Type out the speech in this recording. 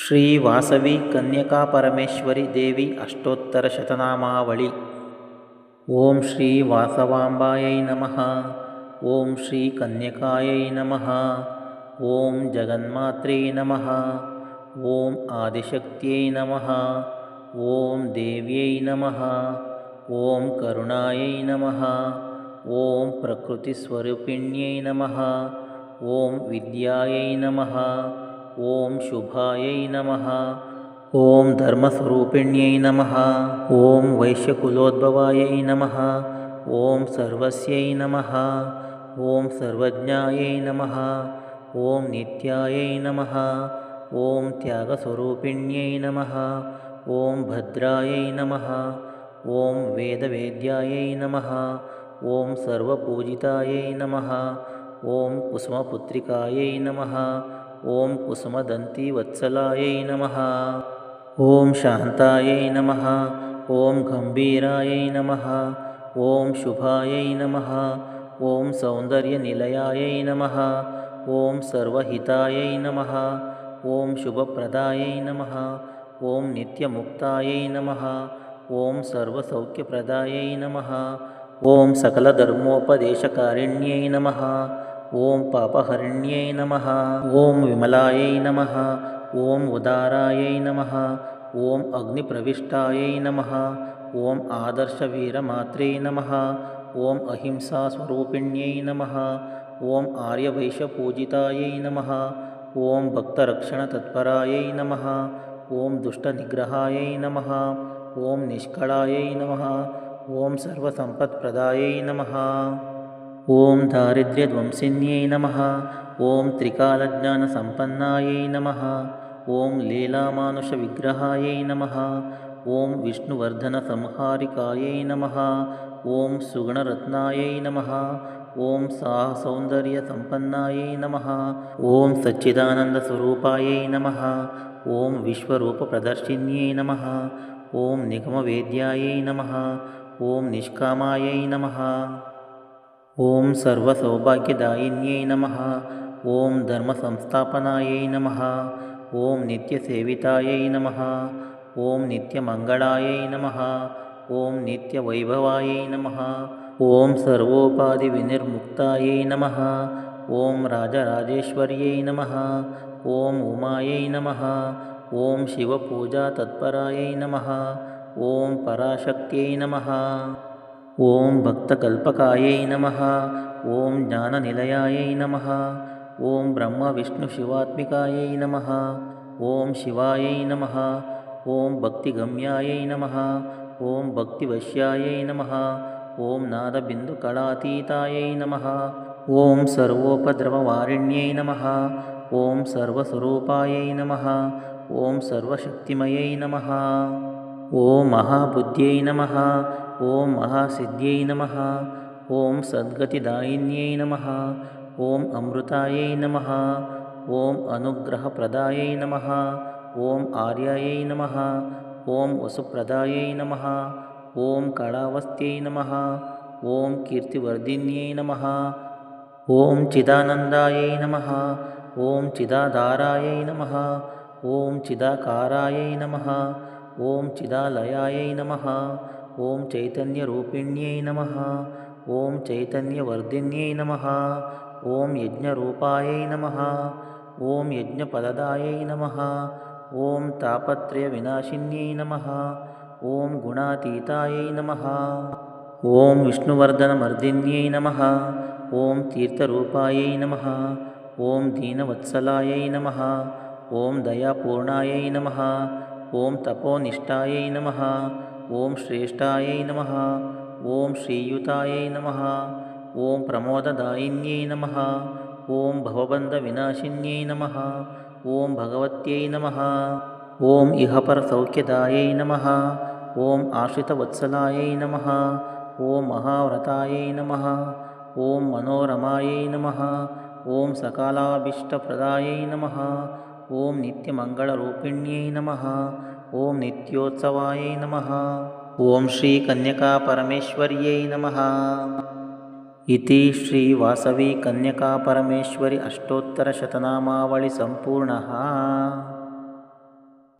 ಶ್ರೀ ವಾಸವಿ ಕನ್ಯಕಾ ಪರಮೇಶ್ವರಿ ದೇವಿ ಅಷ್ಟೋತ್ತರಶತನಾಮಾವಳಿ. ಓಂ ಶ್ರೀ ವಾಸವಾಂಬಾಯೈ ನಮಃ. ಓಂ ಶ್ರೀ ಕನ್ಯಕಾಯೈ ನಮಃ. ಓಂ ಜಗನ್ಮಾತ್ರೇ ನಮಃ. ಓಂ ಆದಿಶಕ್ತಿಯೈ ನಮಃ. ಓಂ ದೇವ್ಯೈ ನಮಃ. ಓಂ ಕರುಣಾಯೈ ನಮಃ. ಓಂ ಪ್ರಕೃತಿಸ್ವರೂಪಿಣ್ಯೈ ನಮಃ. ಓಂ ವಿದ್ಯಾಯೈ ನಮಃ. ಓಂ ಶುಭಾಯೈ ನಮಃ. ಓಂ ಧರ್ಮಸ್ವರೂಪಿಣ್ಯೈ ನಮಃ. ಓಂ ವೈಶ್ಯಕುಲೋದ್ಭವಾಯೈ ನಮಃ. ಓಂ ಸರ್ವಸ್ಯೈ ನಮಃ. ಓಂ ಸರ್ವಜ್ಞಾಯೈ ನಮಃ. ಓಂ ನಿತ್ಯಾಯೈ ನಮಃ. ಓಂ ತ್ಯಾಗಸ್ವರೂಪಿಣ್ಯೈ ನಮಃ. ಓಂ ಭದ್ರಾಯೈ ನಮಃ. ಓಂ ವೇದವೇದ್ಯಾಯೈ ನಮಃ. ಓಂ ಸರ್ವಪೂಜಿತಾಯೈ ನಮಃ. ಓಂ ಕುಸುಮಪುತ್ರಿಕಾಯೈ ನಮಃ. ಓಂ ಕುಸುಮದಂತಿವತ್ಸಲಾಯೈ ನಮಃ. ಓಂ ಶಾಂತಾಯೈ ನಮಃ. ಓಂ ಗಂಭೀರಾಯೈ ನಮಃ. ಓಂ ಶುಭಾಯೈ ನಮಃ. ಓಂ ಸೌಂದರ್ಯನಿಲಯಾಯೈ ನಮಃ. ಓಂ ಸರ್ವಹಿತಾಯೈ ನಮಃ. ಓಂ ಶುಭಪ್ರದಾಯೈ ನಮಃ. ಓಂ ನಿತ್ಯಮುಕ್ತಾಯೈ ನಮಃ. ಓಂ ಸರ್ವಸೌಖ್ಯಪ್ರದಾಯೈ ನಮಃ. ಓಂ ಸಕಲಧರ್ಮೋಪದೇಶಕಾರಿಣ್ಯೈ ನಮಃ. ಓಂ ಪಾಪಹರಿಣ್ಯೈ ನಮಃ. ಓಂ ವಿಮಲಾಯೈ ನಮಃ. ಓಂ ಉದಾರಾಯೈ ನಮಃ. ಓಂ ಅಗ್ನಿಪ್ರವಿಷ್ಟಾಯೈ ನಮಃ. ಓಂ ಆದರ್ಶವೀರಮಾತ್ರೇ ನಮಃ. ಓಂ ಅಹಿಂಸಾಸ್ವರೂಪಿಣ್ಯೈ ನಮಃ. ಓಂ ಆರ್ಯವೈಶ್ಯಪೂಜಿತಾಯೈ ನಮಃ. ಓಂ ಭಕ್ತರಕ್ಷಣತತ್ಪರಾಯೈ ನಮಃ. ಓಂ ದುಷ್ಟನಿಗ್ರಹಾಯೈ ನಮಃ. ಓಂ ನಿಷ್ಕಳಾಯೈ ನಮಃ. ಓಂ ಸರ್ವಸಂಪತ್ಪ್ರದಾಯೈ ನಮಃ. ಓಂ ದಾರಿದ್ರ್ಯಧ್ವಂಸಿನ್ಯೈ ನಮಃ. ಓಂ ತ್ರಿಕಾಲಜ್ಞಾನಸಂಪನ್ನಾಯೈ ನಮಃ. ಓಂ ಲೀಲಾಮಾನುಷವಿಗ್ರಹಾಯೈ ನಮಃ. ಓಂ ವಿಷ್ಣುವರ್ಧನಸಂಹಾರಿಕಾಯೈ ನಮಃ. ಓಂ ಸುಗುಣರತ್ನಾಯೈ ನಮಃ. ಓಂ ಸೌಂದರ್ಯಸಂಪನ್ನಾಯೈ ನಮಃ. ಓಂ ಸಚ್ಚಿದಾನಂದಸ್ವರೂಪಾಯೈ ನಮಃ. ಓಂ ವಿಶ್ವರೂಪಪ್ರದರ್ಶಿನ್ಯೈ ನಮಃ. ಓಂ ನಿಗಮವೇದ್ಯಾಯೈ ನಮಃ. ಓಂ ನಿಷ್ಕಾಮಾಯೈ ನಮಃ. ಓಂ ಸರ್ವಸೌಭಾಗ್ಯದಾಯಿನ್ಯೈ ನಮಃ. ಓಂ ಧರ್ಮಸಂಸ್ಥಾಪನಾಯೈ ನಮಃ. ಓಂ ನಿತ್ಯಸೇವಿತಾಯೈ ನಮಃ. ಓಂ ನಿತ್ಯಮಂಗಳಾಯೈ ನಮಃ. ಓಂ ನಿತ್ಯವೈಭವಾಯೈ ನಮಃ. ಓಂ ಸರ್ವೋಪಾಧಿವಿನಿರ್ಮುಕ್ತಾಯೈ ನಮಃ. ಓಂ ರಾಜರಾಜೇಶ್ವರ್ಯೈ ನಮಃ. ಓಂ ಉಮಾಯೈ ನಮಃ. ಓಂ ಶಿವಪೂಜಾತತ್ಪರಾಯೈ ನಮಃ. ಓಂ ಪರಾಶಕ್ತ್ಯೈ ನಮಃ. ಓಂ ಭಕ್ತಕಲ್ಪಕಾಯೈ ನಮಃ. ಓಂ ಜ್ಞಾನನಿಲಯಾಯೈ ನಮಃ. ಓಂ ಬ್ರಹ್ಮವಿಷ್ಣುಶಿವಾತ್ಮಿಕಾಯೈ ನಮಃ. ಓಂ ಶಿವಾಯೈ ನಮಃ. ಓಂ ಭಕ್ತಿಗಮ್ಯಾಯೈ ನಮಃ. ಓಂ ಭಕ್ತಿವಶ್ಯಾಯೈ ನಮಃ. ಓಂ ನಾದಬಿಂದುಕಳಾತೀತಾಯೈ ನಮಃ. ಓಂ ಸರ್ವೋಪದ್ರವವಾರಿಣ್ಯೈ ನಮಃ. ಓಂ ಸರ್ವಸ್ವರೂಪಾಯೈ ನಮಃ. ಓಂ ಸರ್ವಶಕ್ತಿಮಯೈ ನಮಃ. ಓಂ ಮಹಾಬುದ್ಧ್ಯೈ ನಮಃ. ಓಂ ಮಹಾಸಿದ್ಧ್ಯೈ ನಮಃ. ಓಂ ಸದ್ಗತಿದಾಯಿನ್ಯೈ ನಮಃ. ಓಂ ಅಮೃತಾಯೈ ನಮಃ. ಓಂ ಅನುಗ್ರಹಪ್ರದಾಯೈ ನಮಃ. ಓಂ ಆರ್ಯಾಯೈ ನಮಃ. ಓಂ ವಸುಪ್ರದಾಯೈ ನಮಃ. ಓಂ ಕಳಾವಸ್ತ್ಯೈ ನಮಃ. ಓಂ ಕೀರ್ತಿವರ್ಧಿನ್ಯೈ ನಮಃ. ಓಂ ಚಿದಾನಂದಾಯೈ ನಮಃ. ಓಂ ಚಿದಾಧಾರಾಯೈ ನಮಃ. ಓಂ ಚಿದಾಕಾರಾಯೈ ನಮಃ. ಓಂ ಚಿದಾಲಯಾಯೈ ನಮಃ. ಓಂ ಚೈತನ್ಯರೂಪಿಣ್ಯೈ ನಮಃ. ಓಂ ಚೈತನ್ಯವರ್ಧಿನ್ಯೈ ನಮಃ. ಓಂ ಯಜ್ಞರೂಪಾಯೈ ನಮಃ. ಓಂ ಯಜ್ಞಫಲದಾಯೈ ನಮಃ. ಓಂ ತಾಪತ್ರಯವಿನಾಶಿನ್ಯೈ ನಮಃ. ಓಂ ಗುಣಾತೀತಾಯೈ ನಮಃ. ಓಂ ವಿಷ್ಣುವರ್ಧನಮರ್ಧಿನ್ಯೈ ನಮಃ. ಓಂ ತೀರ್ಥರೂಪಾಯೈ ನಮಃ. ಓಂ ದೀನವತ್ಸಲಾಯೈ ನಮಃ. ಓಂ ದಯಾಪೂರ್ಣಾಯೈ ನಮಃ. ಓಂ ತಪೋನಿಷ್ಠಾಯೈ ನಮಃ. ಓಂ ಶ್ರೇಷ್ಠಾಯೈ ನಮಃ. ಓಂ ಶ್ರೀಯುತಾಯೈ ನಮಃ. ಓಂ ಪ್ರಮೋದದಾಯಿನ್ಯೈ ನಮಃ. ಓಂ ಭವಬಂಧವಿನಾಶಿನ್ಯೈ ನಮಃ. ಓಂ ಭಗವತ್ಯೈ ನಮಃ. ಓಂ ಇಹಪರಸೌಖ್ಯದಾಯೈ ನಮಃ. ಓಂ ಆಶ್ರಿತವತ್ಸಲಾಯೈ ನಮಃ. ಓಂ ಮಹಾವ್ರತಾಯೈ ನಮಃ. ಓಂ ಮನೋರಮಾಯೈ ನಮಃ. ಓಂ ಸಕಾಲಾಭೀಷ್ಟಪ್ರದಾಯೈ ನಮಃ. ಓಂ ನಿತ್ಯಮಂಗಳರೂಪಿಣ್ಯೈ ನಮಃ. ಓಂ ನಿತ್ಯೋತ್ಸವಾಯೈ ನಮಃ. ಓಂ ಶ್ರೀ ಕನ್ಯಕಾ ಪರಮೇಶ್ವರ್ಯೈ ನಮಃ. ಇತಿ ಶ್ರೀ ವಾಸವಿ ಕನ್ಯಕಾ ಪರಮೇಶ್ವರಿ ಅಷ್ಟೋತ್ತರಶತನಾಮಾವಳಿ ಸಂಪೂರ್ಣಃ.